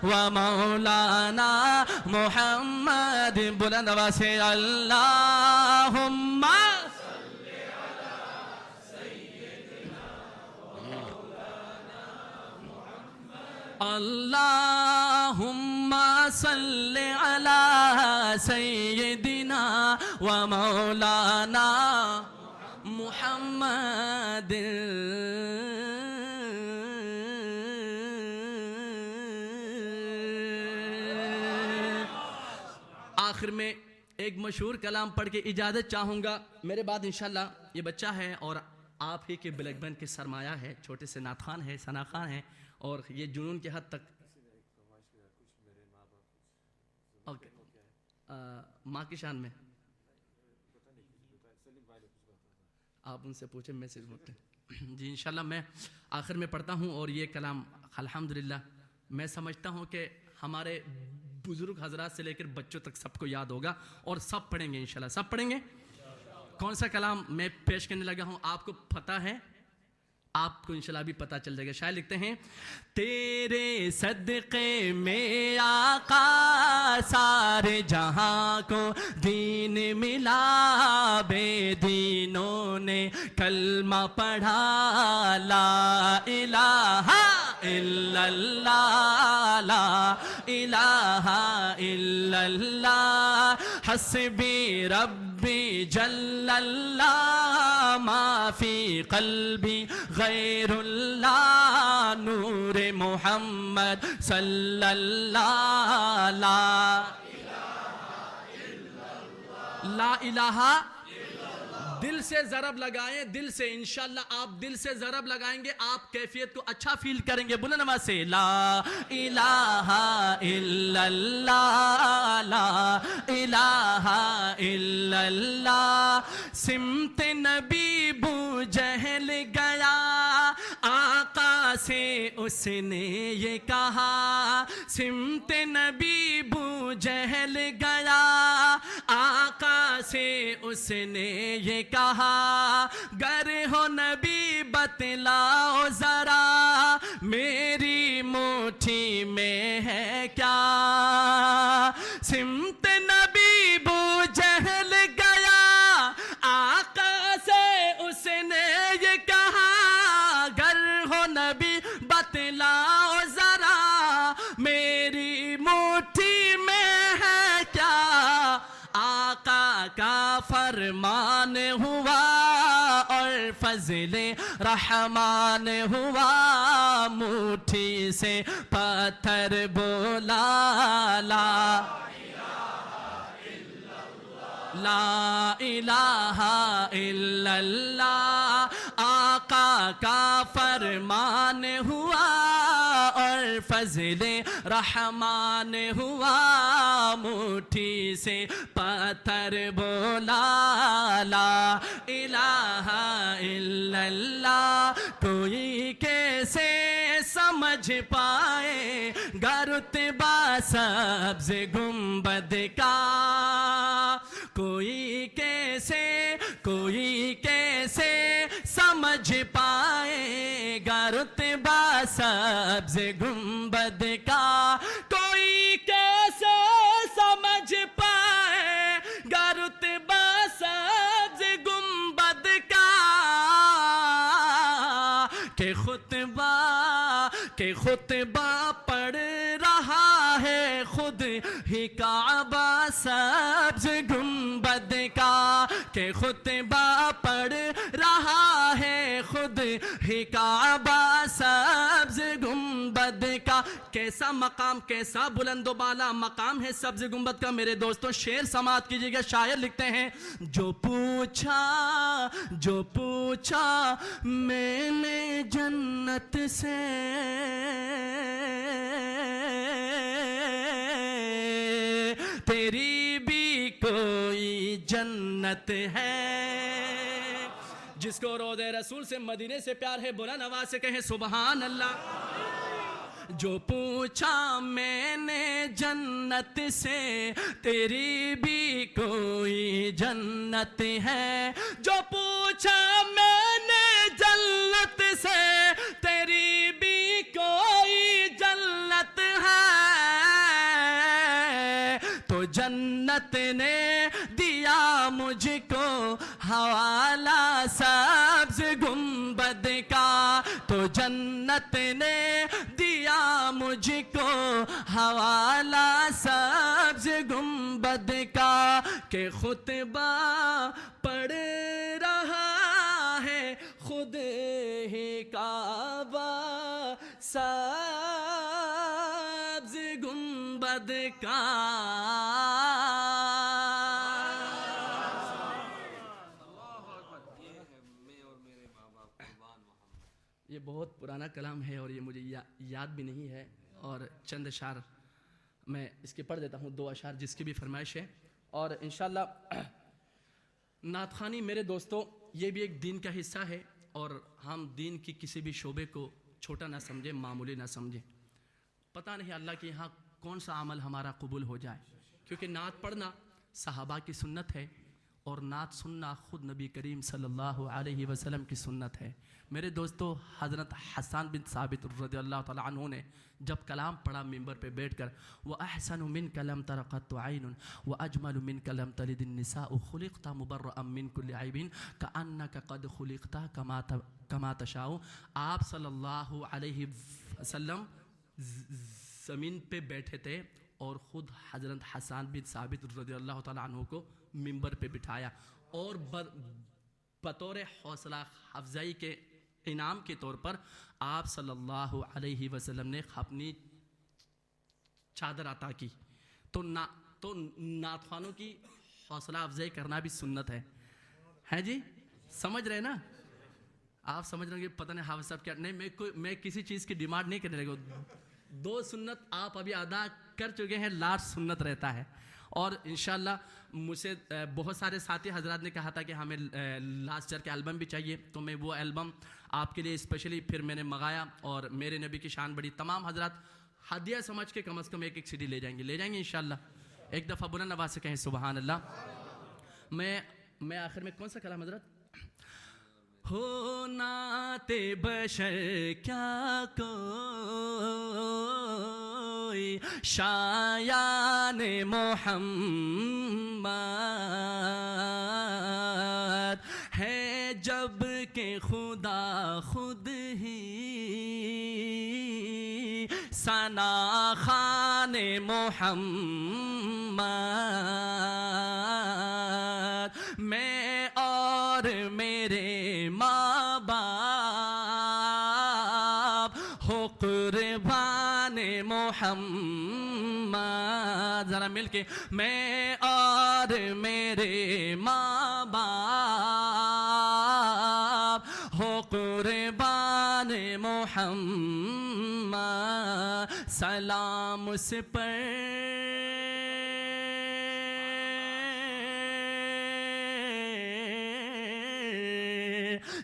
و مولانا محمد. بلند آواز سے اللہم اللہم صلی علی سیدنا و مولانا محمد. ایک مشہور کلام پڑھ کے اجازت چاہوں گا. میرے بعد انشاءاللہ یہ بچہ ہے اور آپ ہی کے بلیک بین کے سرمایہ ہے, چھوٹے سے نعت خوان ہے, ثنا خوان ہے, اور یہ جنون کے حد تک. اوکے, ماں کی شان میں آپ ان سے پوچھیں, میں صرف ہوتے جی انشاءاللہ میں آخر میں پڑھتا ہوں. اور یہ کلام الحمدللہ میں سمجھتا ہوں کہ ہمارے بزرگ حضرات سے لے کر بچوں تک سب کو یاد ہوگا, اور سب پڑھیں گے انشاءاللہ. سب پڑھیں گے. کون سا کلام میں پیش کرنے لگا ہوں آپ کو پتہ ہے؟ آپ کو انشاءاللہ بھی پتہ چل جائے گا. شاعر لکھتے ہیں, تیرے صدقے میں آقا سارے جہاں کو دین ملا, بے دینوں نے کلمہ پڑھا, لا الہ الا اللہ, لا الہ الا اللہ, حسبی ربی جل اللہ, ما فی قلبی غیر اللہ, نور محمد صلی اللہ, لا الہ. دل سے ضرب لگائیں, دل سے انشاءاللہ آپ دل سے ضرب لگائیں گے, آپ کیفیت کو اچھا فیل کریں گے. بلند آواز سے لا الہ الا اللہ, لا الہ الا اللہ. سمت نبی بو جہل گیا, آقا سے اس نے یہ کہا, سمت نبی بو جہل گیا, آقا سے اس نے یہ کہا, گر ہو نبی بتلاؤ ذرا, میری مٹھی میں ہے کیا. سمت نبی بو جہل گیا, آقا سے اس نے یہ کہا, گر ہو نبی بتلاؤ ذرا, میری مٹھی میں ہے کیا. آقا کا فرمان ہوا اور فضل رحمان ہوا, مٹھی سے پتھر بولا, لا الہ الا اللہ. آقا کا فرمان ہوا اور فضل رحمان ہوا, مٹھی سے پتھر بولا, لا الہ الا اللہ. کوئی کیسے سمجھ پائے گا رتبہ سبز گنبد کا, کوئی کیسے سمجھ پائے گا رتبہ سبز گنبد کا, کوئی کیسے سمجھ پائے گا رتبہ سبز گنبد کا, کہ خطبہ پڑھ رہا ہے خود ہی کعبہ سبز گنبد کا, کہ خطبہ پڑھ رہا ہے خود ہی کعبہ سبز گنبد کا. کیسا مقام, کیسا بلند و بالا مقام ہے سبز گنبد کا. میرے دوستوں شعر سماعت کیجئے گا. شاعر لکھتے ہیں, جو پوچھا میں نے جنت سے, تیری بھی کوئی جنت ہے. جس کو روضہ رسول سے مدینے سے پیار ہے, بلند آواز سے کہیں سبحان اللہ. جو پوچھا میں نے جنت سے, تیری بھی کوئی جنت ہے. جو پوچھا میں نے جنت سے, تیری بھی کوئی جنت ہے. تو جنت نے دیا مجھ کو حوالہ سبز گنبد کا, تو جنت نے دیا مجھ کو حوالہ سبز گنبد کا, کہ خطبہ پڑھ رہا ہے خود ہی کعبہ سبز گنبد کا. یہ بہت پرانا کلام ہے اور یہ مجھے یاد بھی نہیں ہے، اور چند اشعار میں اس کے پڑھ دیتا ہوں، 2 اشعار جس کی بھی فرمائش ہے. اور انشاءاللہ نعت خوانی میرے دوستو یہ بھی ایک دین کا حصہ ہے، اور ہم دین کی کسی بھی شعبے کو چھوٹا نہ سمجھیں، معمولی نہ سمجھیں. پتہ نہیں اللہ کے یہاں کون سا عمل ہمارا قبول ہو جائے، کیونکہ نعت پڑھنا صحابہ کی سنت ہے، اور نعت سننا خود نبی کریم صلی اللہ علیہ وسلم کی سنت ہے. میرے دوستو حضرت حسان بن ثابت رضی اللہ تعالیٰ عنہ نے جب کلام پڑھا ممبر پہ بیٹھ کر، وَأَحْسَنُ مِنْكَ لَمْ تَرَ قَطُّ عَيْنٌ وَأَجْمَلُ مِنْكَ لَمْ تَلِدِ النِّسَاءُ خُلِقْتَ مُبَرَّأً مِنْ كُلِّ عَيْبٍ كَأَنَّكَ قَدْ خُلِقْتَ كَمَا تَشَاءُ. آپ صلی اللہ علیہ وسلم زمین پہ بیٹھے تھے اور خود حضرت حسان بن ثابت رضی اللہ تعالیٰ عنہ کو ممبر پہ بٹھایا، اور بطور حوصلہ افزائی کے انعام کے طور پر آپ صلی اللہ علیہ وسلم نے اپنی چادر عطا کی. تو نعت خوانوں کی حوصلہ افزائی کرنا بھی سنت ہے جی، سمجھ رہے نا آپ؟ سمجھ رہے ہیں کہ پتہ نہیں حافظ صاحب کیا نہیں، میں کسی چیز کی ڈیمانڈ نہیں کرنے لگا. 2 سنت آپ ابھی ادا کر چکے ہیں، لاسٹ سنت رہتا ہے. اور انشاءاللہ مجھ سے بہت سارے ساتھی حضرات نے کہا تھا کہ ہمیں لاسٹ ایئر کے البم بھی چاہیے، تو میں وہ البم آپ کے لیے اسپیشلی پھر میں نے منگایا، اور میرے نبی کی شان بڑی. تمام حضرات ہدیہ سمجھ کے کم از کم ایک CD لے جائیں گے انشاءاللہ. ایک دفعہ بلند آواز سے کہیں سبحان اللہ. میں آخر میں کون سا کلام حضرت؟ ہو نعت بشر کیا کوئی شایان محمد ہے، جب کہ خدا خود ہی ثنا خوان محمد. میں اور میرے ماں باپ ہو قربان محمد. ذرا مل کے، میں اور میرے ماں باپ ہو قربان محمد. سلام اس پر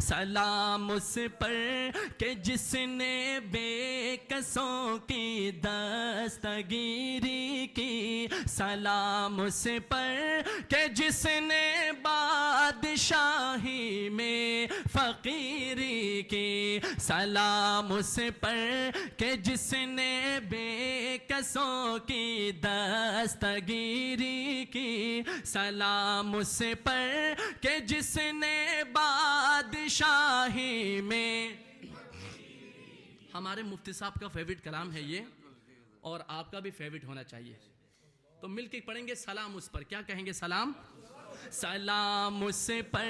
سلام اس پر کہ جس نے بے کسوں کی دستگیری کی. سلام اس پر کہ جس نے بادشاہی میں فقیری کی. سلام اس پر کہ جس نے بے کسوں کی دستگیری کی. سلام اس پر کہ جس نے بادشاہی میں. ہمارے مفتی صاحب کا فیوریٹ کلام ہے یہ، اور آپ کا بھی فیوریٹ ہونا چاہیے. تو مل کے پڑھیں گے سلام اس پر. کیا کہیں گے؟ سلام. سلام اس پر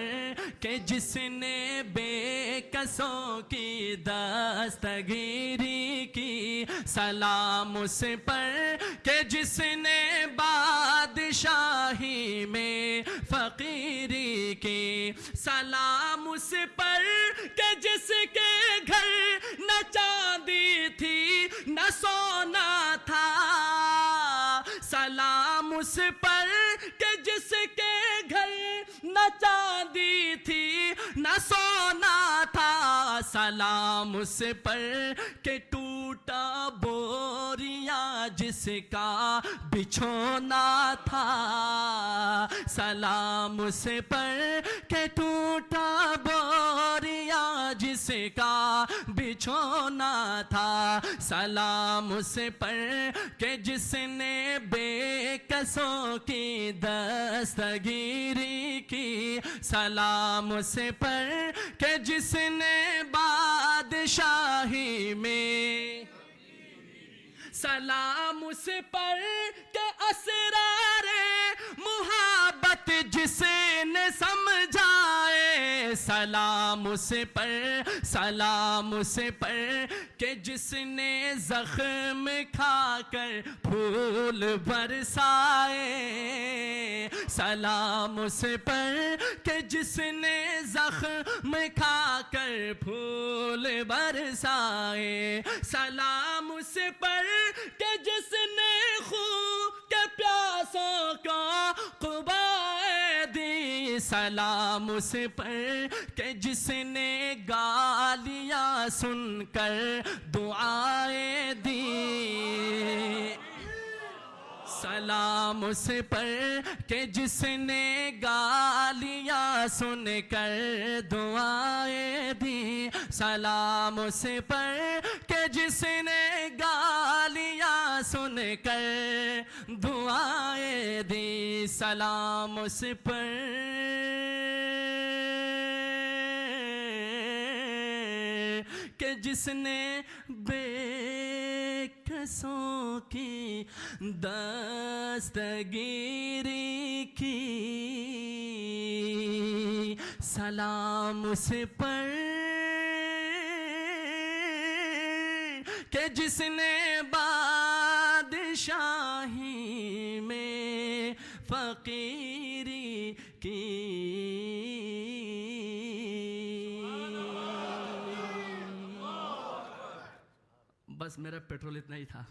کہ جس نے بے کسوں کی دستگیری کی. سلام اس پر کہ جس نے بادشاہی میں فقیری کی. سلام اس پر کہ جس کے گھر نہ چاندی تھی نہ سونا تھا. سلام اس پر کہ جس کے گھر نہ چاندی تھی نہ سونا تھا. سلام اس پر کہ ٹوٹا بوریا جس کا بچھونا تھا. سلام اس پر کہ ٹوٹا بوریا جس کا بچھونا تھا. سلام اس پر کہ جس نے بے کسوں کی دستگیری کی. سلام اس پر کہ جس نے بادشاہی میں. سلام اس پر کہ اسرار محبت جس نے سمجھائے. سلام اس پر سلام اس پر کہ جس نے زخم کھا کر پھول برسائے، سلام اس پر کہ جس نے زخم کھا کر پھول برسائے، سلام اس پر کہ جس نے خون کے پیاسوں کو قبائے دی، سلام اس پر کہ جس نے گالیاں سن کر دعائیں دی، سلام اس پر کہ جس نے گالیاں سن کر دعائیں دی، سلام اس پر کہ جس نے گالیاں سن کر دعائیں دی، سلام اس پر کہ جس نے بے کسوں کی دستگیری کی، سلام اس پر کہ جس نے بادشاہی میں فقیری کی۔ بس میرا پیٹرول اتنا ہی تھا،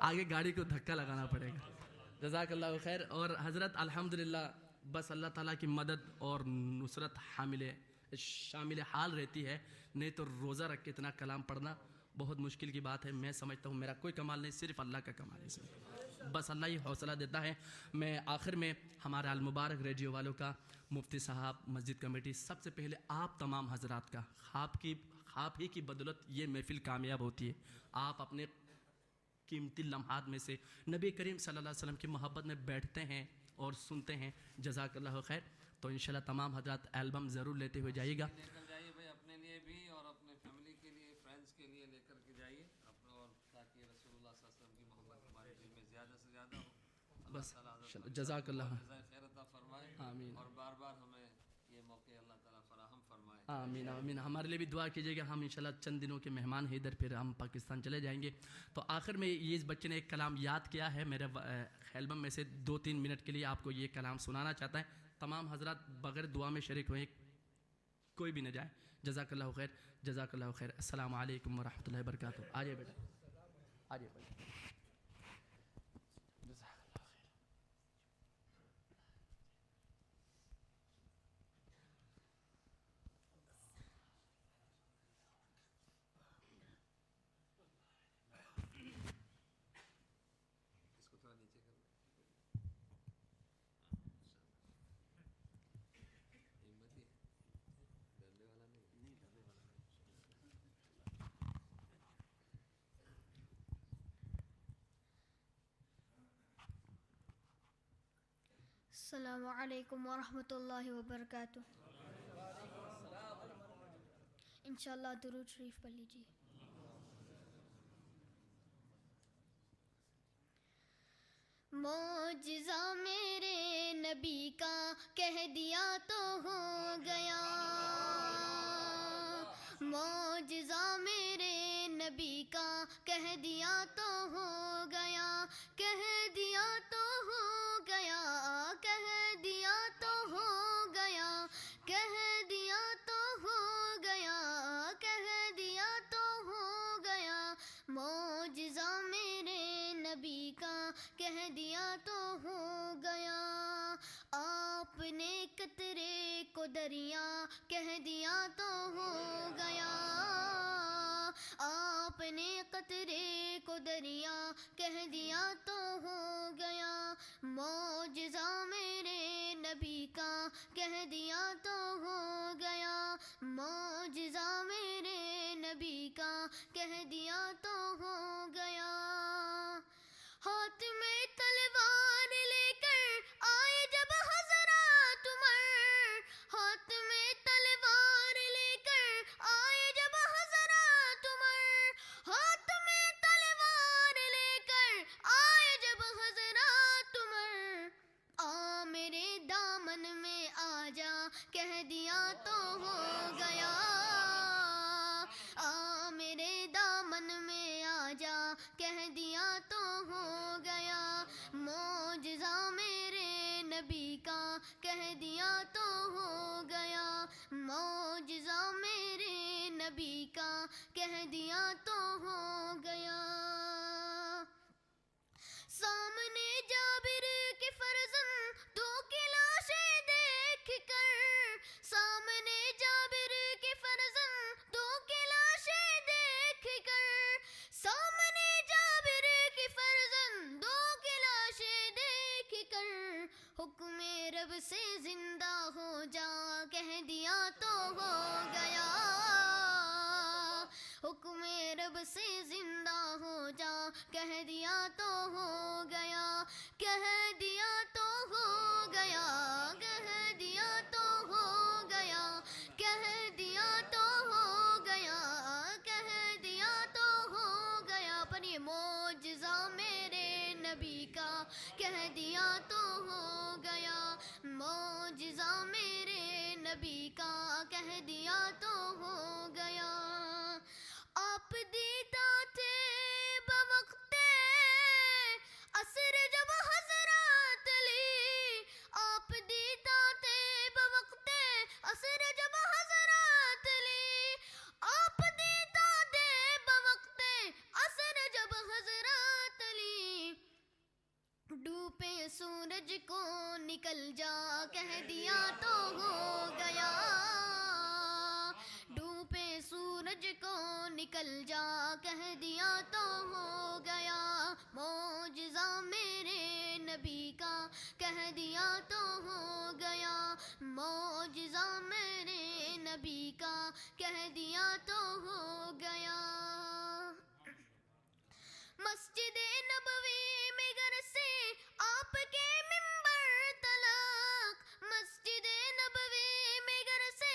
آگے گاڑی کو دھکا لگانا پڑے گا۔ جزاک اللہ خیر۔ اور حضرت الحمدللہ بس اللہ تعالیٰ کی مدد اور نصرت شامل حال رہتی ہے، نہیں تو روزہ رکھ کے اتنا کلام پڑھنا بہت مشکل کی بات ہے۔ میں سمجھتا ہوں میرا کوئی کمال نہیں، صرف اللہ کا کمال ہے، بس اللہ ہی حوصلہ دیتا ہے۔ میں آخر میں ہمارے المبارک ریڈیو والوں کا، مفتی صاحب، مسجد کمیٹی، سب سے پہلے آپ تمام حضرات کا، آپ ہی کی بدولت یہ محفل کامیاب ہوتی ہے۔ آپ اپنے قیمتی لمحات میں سے نبی کریم صلی اللہ علیہ وسلم کی محبت میں بیٹھتے ہیں اور سنتے ہیں، جزاک اللہ خیر۔ تو انشاءاللہ تمام حضرات البم ضرور لیتے ہوئے جائیے گا، لے کر جائیے بھائی، اپنے لیے بھی اور اپنے فیملی کے لیے، فرینڈس کے لیے لے کر کے جائیے اپنے، اور تاکہ رسول اللہ صلی اللہ علیہ وسلم کی محبت ہمارے دل میں زیادہ سے زیادہ ہو۔ بس اللہ تعالیٰ جزاک اللہ جزائے خیر عطا فرمائے، آمین، اور بار بار ہمیں یہ موقع اللہ تعالیٰ فراہم فرمائے۔ آمین آمین۔ ہمارے لیے بھی دعا کیجیے گا، ہم انشاءاللہ چند دنوں کے مہمان ہیں ادھر، پھر ہم پاکستان چلے جائیں گے۔ تو آخر میں یہ اس بچے نے ایک کلام یاد کیا ہے، میرے البم میں سے 2-3 منٹ کے لیے آپ کو یہ کلام سنانا چاہتا ہے۔ تمام حضرات بغیر دعا میں شریک ہوئے، کوئی بھی نہ جائے۔ جزاک اللہ خیر، جزاک اللہ خیر۔ السلام علیکم ورحمۃ اللہ وبرکاتہ۔ آجائے بیٹا، آجائے بیٹا۔ اس کو تھوڑا نیچے کر دیں، ہمت ہی ڈرنے والا نہیں، ڈرنے والا نہیں۔ السلام علیکم ورحمۃ اللہ وبرکاتہ۔ انشاءاللہ درود شریف پڑھ لیجیے۔ معجزہ میرے نبی کا کہہ دیا تو ہو گیا، معجزہ میرے نبی کا کہہ دیا تو ہو گیا، کہہ دیا تو ہو گیا، کہہ دیا تو ہو گیا، کہہ دیا تو ہو گیا، کہہ دیا تو ہو گیا، معجزہ میرے نبی کا کہہ دیا تو ہو گیا۔ آپ نے قطرے کو دریا کہہ دیا تو ہو گیا، آپ نے قطرے کو دریا کہہ دیا تو ہو گیا، معجزہ میرے نبی کا کہہ دیا تو ہو گیا، معجزہ میرے نبی کا کہہ دیا تو ہو گیا۔ ہاتھ میں تلوار لے کر آئے جب حضرات عمر، ہاتھ میں تلوار لے کر آئے جب حضرات عمر، ہاتھ میں تلوار لے کر آئے جب حضرات عمر، آ میرے دامن میں آ جا کہہ دیا تو ہو گیا، آ میرے کر سامنے جابر کے فرزندوں کی لاشیں دیکھ کر سامنے جابر کی فرزندوں کی لاشیں دیکھ کر حکم رب سے زندہ ہو جا کہہ دیا تو ہو گیا حکم رب سے زندہ ہو جا کہہ دیا تو ہو گیا کہہ دیا تو ہو گیا کہہ دیا تو ہو گیا کہہ دیا تو ہو گیا کہہ دیا تو ہو گیا پر یہ معجزہ میرے نبی کا کہہ دیا تو ہو گیا معجزہ میرے نبی کا کہہ دیا تو ہو گیا آپ دیتا تھے بوقت عصر جب حضرات علی آپ دیتا تھے بوقت عصر جب حضرات علی آپ دیتا تھے بوقت عصر جب حضرات علی ڈوبے سورج کو نکل جا کہہ دیا تو ہو گیا ڈوبے سورج کو نکل جا کہہ دیا تو ہو گیا معجزہ میرے نبی کا کہہ دیا تو ہو گیا معجزہ میرے نبی کا کہہ دیا تو ہو گیا مسجد نبوی میں گھر سے آپ کے منبر تلک مسجد نبوی میں گھر سے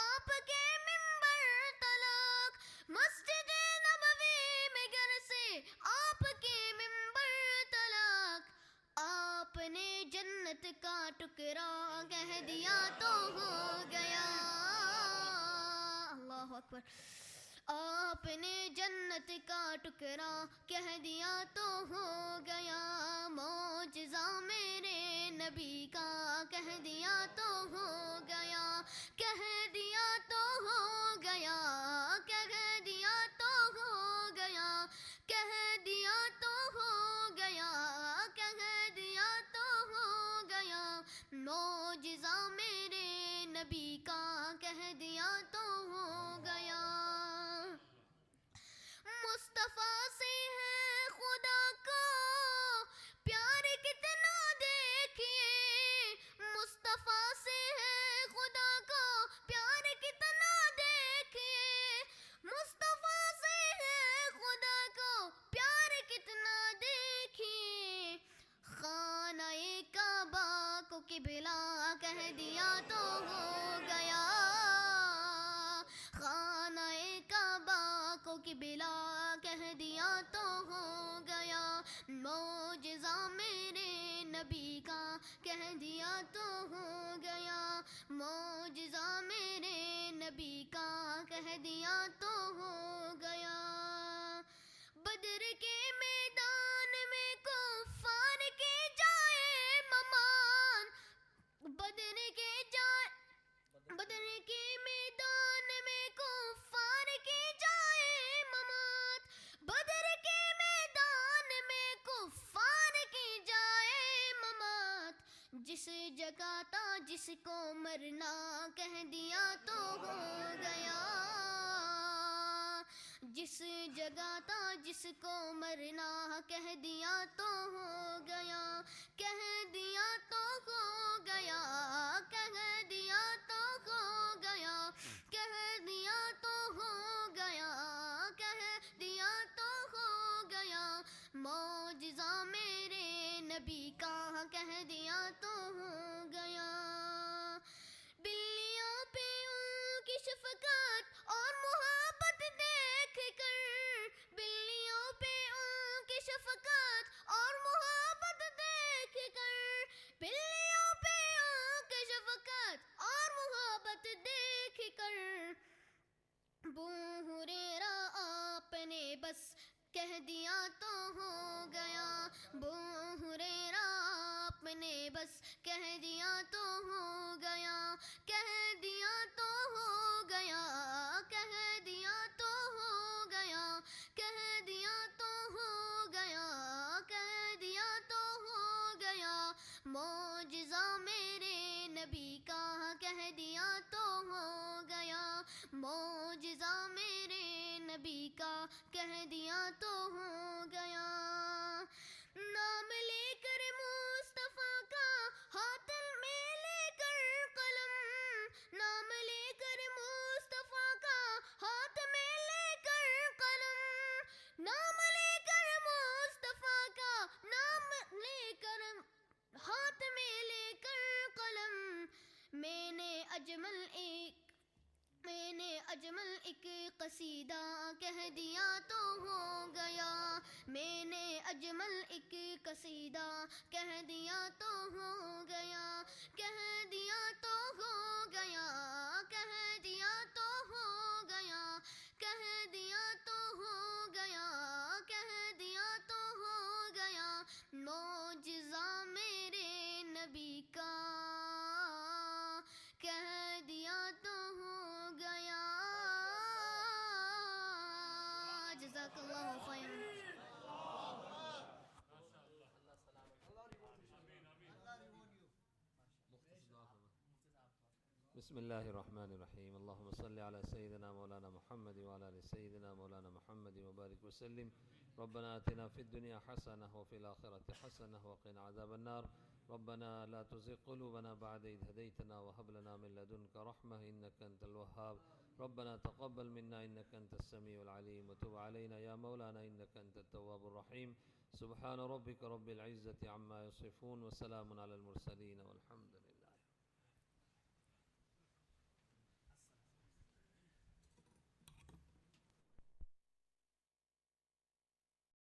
آپ کے منبر تلک مسجد نبوی میں گھر سے آپ کے منبر تلک آپ نے جنت کا ٹکڑا کہہ دیا تو ہو گیا اللہ اکبر آپ نے جنت کا ٹکڑا کہہ دیا تو ہو گیا معجزہ میرے نبی کا کہہ دیا تو ہو گیا کہہ دیا تو ہو گیا کہہ دیا تو ہو گیا کہہ دیا تو ہو گیا کہہ دیا تو ہو گیا معجزہ میرے نبی کا کہہ دیا تو ہو گیا مصطفیٰ سے ہے خدا کو پیار کتنا دیکھیے مصطفیٰ سے ہے خدا کو پیار کتنا دیکھیے مصطفیٰ سے ہے خدا کو پیار کتنا دیکھیے خانہ کعبہ کو قبلہ کہہ دیا تو ہو گیا خانہ کعبہ کو قبلہ کہہ دیا تو ہو گیا معجزہ میرے نبی کا کہہ دیا تو ہو گیا معجزہ میرے نبی کا کہہ دیا تو ہو گیا بدر کے میدان میں کفار کے جائے ممان بدر کے میدان میں کفار کی جائے ممات بدر کے میدان میں کفار کی جائے ممات جس جگہ تھا جس کو مرنا کہہ دیا تو ہو گیا جس جگہ تھا جس کو مرنا کہہ دیا تو ہو گیا کہہ دیا تو ہو گیا کہہ دیا تو ہو گیا کہہ دیا تو ہو گیا کہہ دیا تو ہو گیا معجزہ میرے نبی کا کہہ دیا تو ہو گیا بلیوں پہ ان کی شفقت اور محبت دیکھ کر بلیوں پہ ان کی شفقت اور محبت دیکھ کر بلیوں پہ ان کی شفقت اور محبت دیکھ کر ابو ہریرہ آپ نے بس کہہ دیا تو ہو گیا ابو ہریرہ آپ نے بس کہہ دیا تو ہو گیا کہہ دیا تو ہو گیا کہہ دیا تو ہو گیا کہہ دیا تو ہو گیا کہہ دیا تو ہو گیا معجزہ میرے نبی کا معجزہ میرے نبی کا کہہ دیا تو ہو گیا. نام لے کر مصطفیٰ کا ہاتھ میں لے کر قلم، نام لے کر مصطفیٰ کا ہاتھ میں لے کر قلم، نام لے کر مصطفیٰ کا نام لے کر ہاتھ میں لے کر قلم، میں نے اجمل ایک قصیدہ کہہ دیا تو ہو گیا. میں نے اجمل ایک قصیدہ کہہ دیا تو ہو گیا، کہہ دیا تو ہو گیا، کہہ دیا تو ہو گیا، کہہ دیا تو ہو گیا، کہہ دیا تو ہو گیا. معجزہ میرے نبی کا کہہ دیا تو ہو گیا. جزاک اللہ خیر. بسم اللہ الرحمن الرحیم. اللہم صلی علی سیدنا مولانا محمد وعلی آل سیدنا مولانا محمد وبارک وسلم. ربنا آتنا فی الدنیا حسنہ وفی الآخرۃ حسنہ وقنا عذاب النار. ربنا لا تزغ قلوبنا بعد إذ هديتنا وهب لنا من لدنك رحمة إنك أنت الوهاب. ربنا تقبل منا إنك أنت السميع العليم وتب علينا يا مولانا إنك أنت التواب الرحيم. سبحان ربك رب العزة عما يصفون وسلام على المرسلين والحمد لله.